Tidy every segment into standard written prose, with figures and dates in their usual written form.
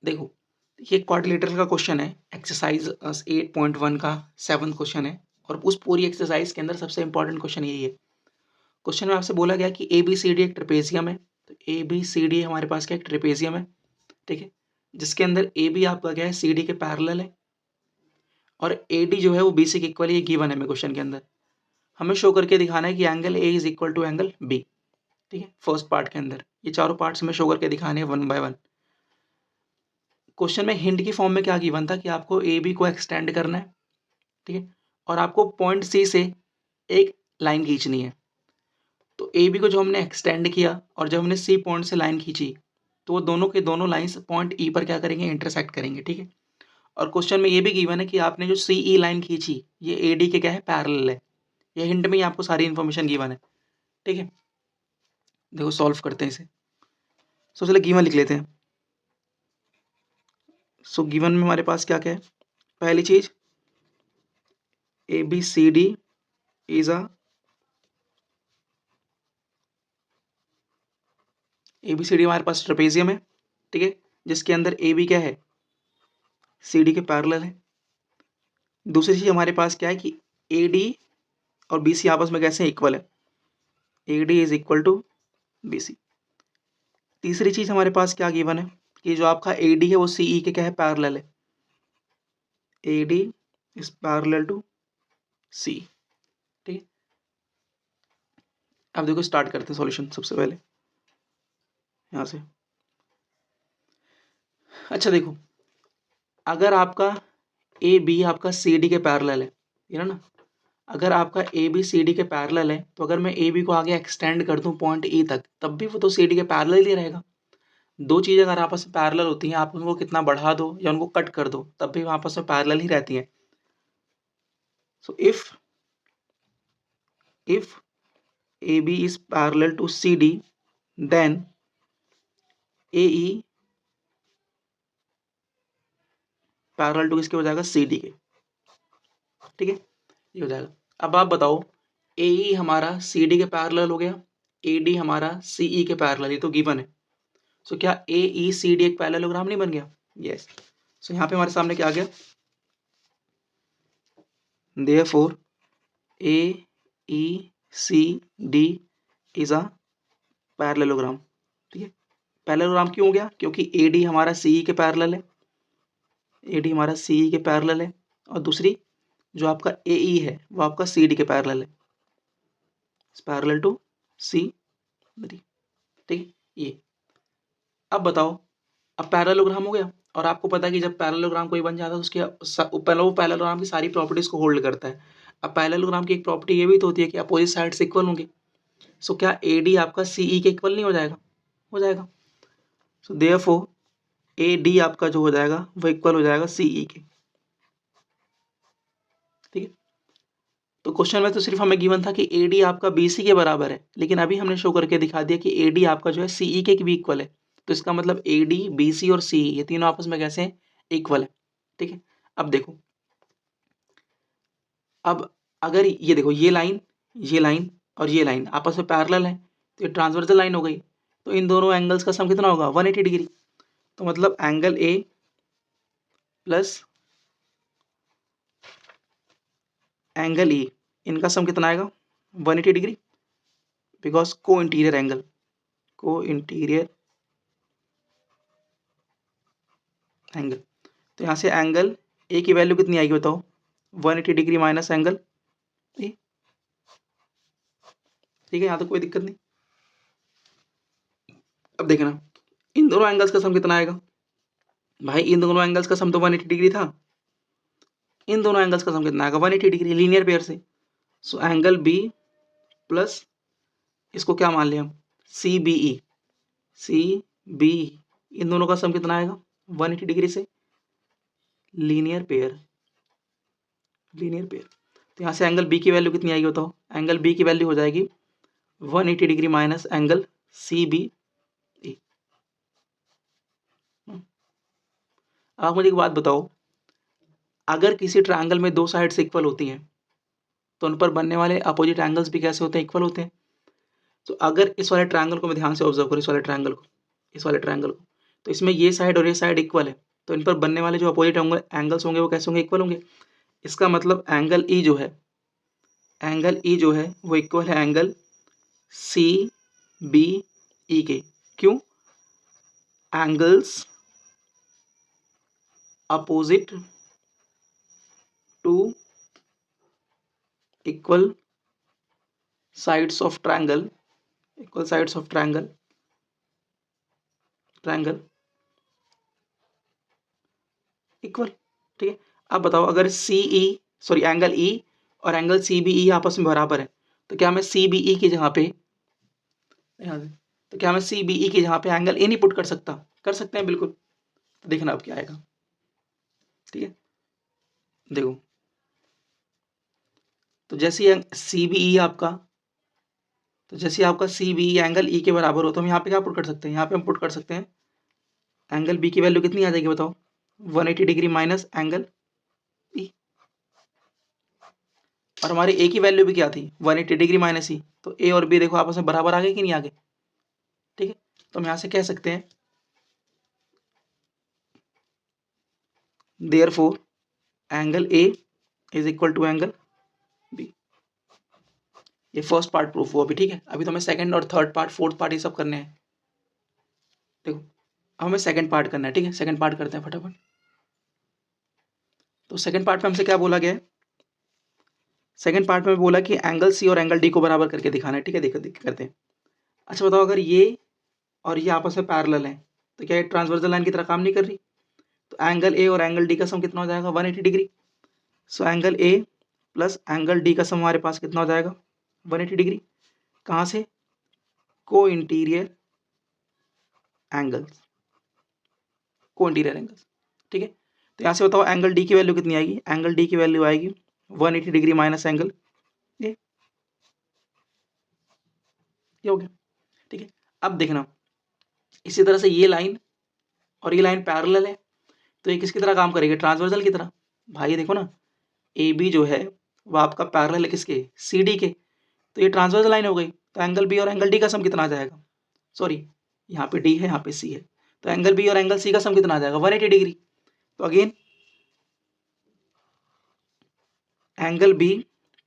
देखो ये क्वाड्रिलेटरल का क्वेश्चन है, एक्सरसाइज 8.1 का 7th क्वेश्चन है, और उस पूरी एक्सरसाइज के अंदर सबसे इंपॉर्टेंट क्वेश्चन यही है। क्वेश्चन में आपसे बोला गया कि ए बी सी डी एक ट्रेपेजियम है, तो ए बी सी डी हमारे पास क्या एक ट्रेपेजियम है, ठीक है, जिसके अंदर ए बी आपका क्या है सी डी के पैरेलल है, और ए डी जो है वो बी सी के इक्वल, ये गिवन है हमें क्वेश्चन के अंदर। हमें शो करके दिखाना है कि angle A is equal to angle B, ठीक है, फर्स्ट पार्ट के अंदर ये चारों पार्ट्स हमें शो करके दिखाने हैं 1 बाय 1। क्वेश्चन में हिंट की फॉर्म में क्या गिवन था कि आपको ए बी को एक्सटेंड करना है, ठीक है, और आपको पॉइंट सी से एक लाइन खींचनी है। तो ए बी को जो हमने एक्सटेंड किया और जब हमने सी पॉइंट से लाइन खींची, तो वो दोनों के दोनों लाइंस पॉइंट ई पर क्या करेंगे, इंटरसेक्ट करेंगे, ठीक है। और क्वेश्चन में ये भी गिवन है कि आपने जो सी ई लाइन खींची ये ए डी के क्या है, पैरेलल है। ये हिंट में ही आपको सारी इन्फॉर्मेशन गिवन है, ठीक है। देखो सॉल्व करते हैं इसे। सो चलो गिवन लिख लेते हैं। सो गिवन में हमारे पास क्या क्या है, पहली चीज A B C D is A ABCD हमारे पास ट्रेपेजियम है, ठीक है, जिसके अंदर ए बी क्या है, सी डी के पैरेलल है। दूसरी चीज हमारे पास क्या है कि ए डी और बी सी आपस में कैसे इक्वल है, A D is equal to B C. तीसरी चीज हमारे पास क्या गिवन है कि जो आपका ए डी है वो सी ई के क्या है, पैरेलल है, A D is parallel to C, ठीक है। अब देखो स्टार्ट करते हैं सॉल्यूशन सबसे पहले यहाँ से। अच्छा देखो, अगर आपका ए बी आपका सी डी के पैरेलल है, ये ना, अगर आपका ए बी सी डी के पैरेलल है, तो अगर मैं ए बी को आगे एक्सटेंड कर दूं पॉइंट ई तक, तब भी वो तो सी डी के पैरेलल ही रहेगा। दो चीज़ें अगर आपस में पैरेलल होती हैं, आप उनको कितना बढ़ा दो या उनको कट कर दो, तब भी वो आपस में पैरेलल ही रहती हैं। So if A B is parallel to C D, then A E parallel to किसके हो जाएगा, सी डी के, ठीक है, ये हो जाएगा। अब आप बताओ, ए ई हमारा सी डी के पैरेलल हो गया, ए डी हमारा सी ई के पैरेलल, ये तो गिवन है। सो क्या ए ई सी डी एक पैरेललोग्राम नहीं बन गया, यस। सो यहाँ पे हमारे सामने क्या आ गया, therefore A E C D is a parallelogram, ठीक है। पैरेललोग्राम क्यों हो गया, क्योंकि ए डी हमारा सी ई के पैरेलल है, ए डी हमारा सी ई के पैरेलल है, और दूसरी जो आपका ए ई है वो आपका सी डी के पैरेलल है, पैरेलल टू सी डी, ठीक है। ये अब बताओ, अब पैरेललोग्राम हो गया, और आपको पता है कि जब पैरेललोग्राम कोई बन जाता है तो उसके पहले वो पैरेललोग्राम की सारी प्रॉपर्टीज को होल्ड करता है। अब पैरेललोग्राम की एक प्रॉपर्टी ये भी तो होती है कि अपोजिट साइड्स इक्वल होंगे। सो क्या ए डी आपका सी ई के इक्वल नहीं हो जाएगा, हो जाएगा। सो देयरफॉर ए डी आपका जो हो जाएगा वो इक्वल हो जाएगा सी ई के, ठीक है। तो क्वेश्चन में तो सिर्फ हमें गिवन था कि ए डी आपका बी सी के बराबर है, लेकिन अभी हमने शो करके दिखा दिया कि ए डी आपका जो है सी ई के भी इक्वल है। तो इसका मतलब ए डी बी सी और सी ये तीनों आपस में कैसे हैं, इक्वल है, ठीक है। अब देखो, अब अगर ये देखो ये लाइन और ये लाइन आपस में पैरेलल है, तो ये ट्रांसवर्सल लाइन हो गई, तो इन दोनों एंगल्स का सम कितना होगा, 180 डिग्री। तो मतलब angle A plus angle E, इनका सम कितना आएगा, 180 डिग्री, बिकॉज को इंटीरियर एंगल। तो यहाँ से एंगल ए की वैल्यू कितनी आएगी बताओ, 180 डिग्री माइनस एंगल ए, ठीक है, यहाँ तो कोई दिक्कत नहीं। अब देखना इन दोनों एंगल्स का सम कितना आएगा, भाई इन दोनों एंगल्स का सम तो 180 डिग्री था, इन दोनों एंगल्स का सम कितना आएगा, 180 डिग्री, लीनियर पेयर से। सो एंगल बी प्लस इसको क्या मान लिया, सी बी ई, इन दोनों का सम कितना आएगा, 180 डिग्री से, लीनियर पेयर। तो यहाँ से एंगल बी की वैल्यू कितनी आएगी बताओ, एंगल बी की वैल्यू हो जाएगी 180 degree minus angle C B E. आप मुझे एक बात बताओ, अगर किसी ट्रायंगल में दो साइड्स इक्वल होती हैं तो उन पर बनने वाले अपोजिट एंगल्स भी कैसे होते हैं, इक्वल होते हैं। तो अगर इस वाले ट्रायंगल को मैं ध्यान से ऑब्जर्व करूँ, इस वाले ट्रायंगल को, तो इसमें ये साइड और ये साइड इक्वल है, तो इन पर बनने वाले जो अपोजिट एंगल्स होंगे वो कैसे होंगे, इक्वल होंगे। इसका मतलब एंगल ई जो है, एंगल ई जो है वो इक्वल है एंगल सी बी ई के। क्यों? Angles opposite to equal sides of triangle, equal sides of triangle, triangle equal. ठीक है, अब बताओ अगर एंगल ई और एंगल सी बी ई आपस में बराबर है, तो क्या मैं सी बी ई की जगह पे तो क्या मैं सी बी ई की जगह पे एंगल ए नहीं पुट कर सकता? कर सकते हैं बिल्कुल। तो देखना अब क्या आएगा। ठीक है, देखो तो जैसे सी बी ई आपका, तो जैसे आपका सी बी ई एंगल ई के बराबर हो, तो हम यहाँ पे क्या पुट कर सकते हैं, यहाँ पे हम पुट कर सकते हैं एंगल बी की वैल्यू कितनी आ जाएगी बताओ, 180 डिग्री माइनस एंगल ई। और हमारे ए की वैल्यू भी क्या थी, 180 डिग्री माइनस ई। तो ए और बी देखो आपस में बराबर आ गए कि नहीं आ गए। ठीक है, तो हम यहाँ से कह सकते हैं therefore angle A is equal to angle B. ये फर्स्ट पार्ट प्रूफ हुआ अभी। ठीक है, अभी तो हमें सेकंड और थर्ड पार्ट, फोर्थ पार्ट ये सब करने हैं। देखो अब हमें सेकंड पार्ट करना है। ठीक है, सेकंड पार्ट करते हैं फटाफट। तो सेकंड पार्ट में हमसे क्या बोला गया है, सेकंड पार्ट में बोला कि एंगल सी और एंगल डी को बराबर करके दिखाना है। ठीक है, देखो करते हैं। अच्छा बताओ अगर ये और ये आपस में पैरेलल है, तो क्या ये ट्रांसवर्सल लाइन की तरह काम नहीं कर रही? तो एंगल ए और एंगल डी का सम कितना हो जाएगा, 180 डिग्री। सो एंगल ए प्लस एंगल डी का सम हमारे पास कितना हो जाएगा, 180 डिग्री। कहाँ से? को इंटीरियर एंगल्स, को इंटीरियर एंगल्स। ठीक है, तो यहाँ से बताओ एंगल डी की वैल्यू कितनी आएगी, एंगल डी की वैल्यू आएगी 180 डिग्री माइनस एंगल ये हो गया। ठीक है, अब देखना इसी तरह से ये लाइन और ये लाइन पैरेलल है, तो ये किसकी तरह काम करेगी, ट्रांसवर्सल की तरह। भाई देखो ना, ए बी जो है वो आपका पैरेलल है किसके, सी डी के। तो ये ट्रांसवर्सल लाइन हो गई, तो एंगल बी और एंगल डी का सम कितना आ जाएगा, सॉरी यहाँ पे डी है यहाँ पे सी है, तो एंगल बी और एंगल सी का सम कितना आ जाएगा, 180 डिग्री। तो again angle B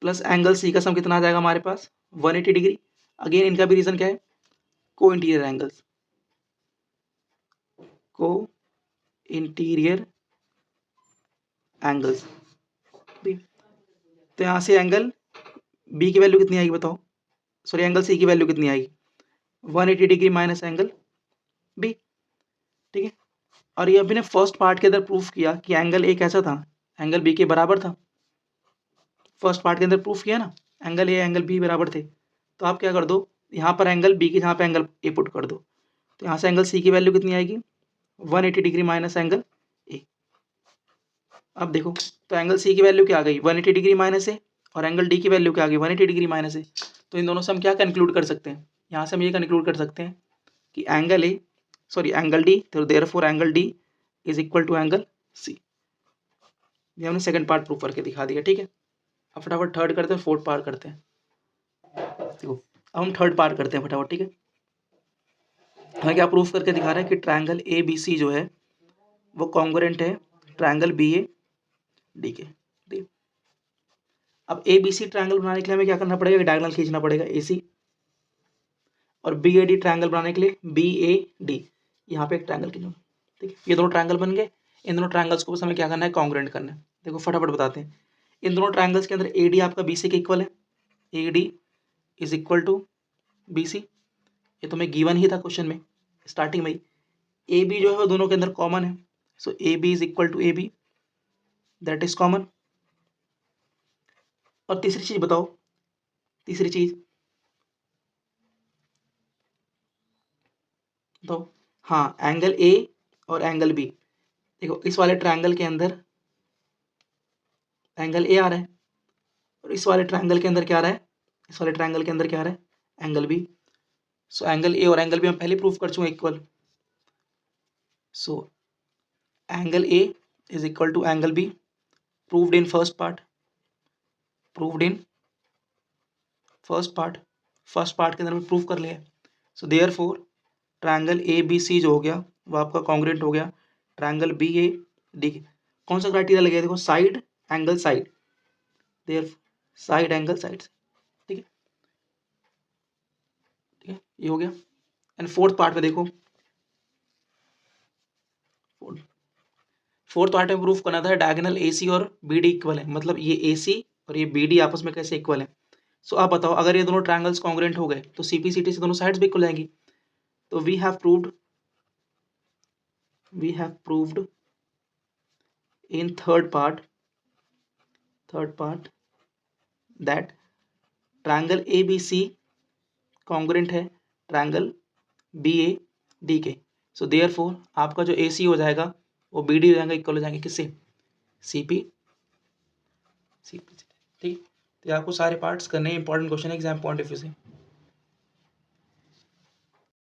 plus angle C का सम कितना आ जाएगा हमारे पास, 180 डिग्री। अगेन इनका भी रीजन क्या है, को इंटीरियर एंगल्स, को इंटीरियर एंगल्स बी। तो यहाँ से एंगल बी की वैल्यू कितनी आएगी बताओ, सॉरी एंगल सी की वैल्यू कितनी आएगी, 180 डिग्री माइनस एंगल बी। ठीक है, और ये अभी ने फर्स्ट पार्ट के अंदर प्रूफ किया कि एंगल ए कैसा था, एंगल बी के बराबर था। फर्स्ट पार्ट के अंदर प्रूफ किया ना, एंगल ए एंगल बी बराबर थे। तो आप क्या कर दो, यहाँ पर एंगल बी की जहाँ पे एंगल ए पुट कर दो, तो यहाँ से एंगल सी की वैल्यू कितनी आएगी, 180 डिग्री माइनस एंगल ए। अब देखो तो एंगल सी की वैल्यू क्या आ गई, 180 डिग्री माइनस ए, और एंगल डी की वैल्यू क्या आ गई, 180 डिग्री माइनस ए। तो इन दोनों से हम क्या कंक्लूड कर सकते हैं, यहाँ से हम ये कंक्लूड कर सकते हैं कि angle A sorry angle D, तो therefore angle D is equal to angle C. ये हमने सेकंड पार्ट प्रूफ करके दिखा दिया। ठीक है, अब फटाफट थर्ड करते हैं, फोर्थ पार्ट करते हैं। देखो अब हम थर्ड पार्ट करते हैं फटाफट। ठीक है, हमें क्या प्रूफ करके दिखा रहा है कि ट्रायंगल ए बी सी जो है वो कॉन्ग्रुएंट है ट्रायंगल बी ए डी के। ठीक, अब ए बी सी ट्रायंगल बनाने के लिए हमें क्या करना पड़ेगा, डायगोनल खींचना पड़ेगा ए सी, और बी ए डी ट्रायंगल बनाने के लिए बी ए डी, यहाँ पे एक ट्रायंगल खींचो। ठीक है, ये दोनों ट्रायंगल बन गए। इन दोनों ट्रायंगल्स को बस हमें क्या करना है, कॉन्ग्रुएंट करना है। देखो फटाफट बताते हैं, इन दोनों ट्रायंगल्स के अंदर ए डी आपका बी सी के इक्वल है, A D is equal to B C. ये तुम्हें गिवन ही था क्वेश्चन में स्टार्टिंग में ही। ए बी जो है वो दोनों के अंदर कॉमन है, so A B is equal to A B, that is common. और तीसरी चीज बताओ, तीसरी चीज बताओ, हाँ एंगल ए और एंगल बी। देखो इस वाले ट्रायंगल के अंदर एंगल ए आ रहा है, और इस वाले ट्रायंगल के अंदर क्या आ रहा है, इस वाले ट्रायंगल के अंदर क्या आ रहा है, angle B. So angle A और एंगल बी हम पहले प्रूफ कर चुके हैं equal. So angle A is equal to angle B, proved in first part, proved in first part, first part के अंदर में प्रूफ कर लिया। So therefore triangle A B C जो हो गया वो आपका कॉन्ग्रुएंट हो गया ट्रायंगल बी ए डी के। कौन सा क्राइटेरिया लगेगा, देखो side angle side, their side angle side, ठीक है, ठीक है, ये हो गया। एंड फोर्थ पार्ट में देखो, फोर्थ पार्ट में प्रूफ करना था डायगोनल एसी और बीडी इक्वल है, मतलब ये एसी और ये बीडी आपस में कैसे इक्वल है। सो आप बताओ अगर ये दोनों ट्रायंगल्स कॉन्ग्रुएंट हो गए तो सीपीसीटी से दोनों साइड्स भी इक्वल जाएंगी। तो we have proved in third part that triangle ABC congruent है triangle BAD के। सो therefore आपका जो AC हो जाएगा वो BD हो जाएगा, इक्वल हो जाएंगे किससे, CP। ठीक, तो आपको सारे पार्ट्स करने इंपॉर्टेंट क्वेश्चन है एग्जाम पॉइंट ऑफ व्यू से।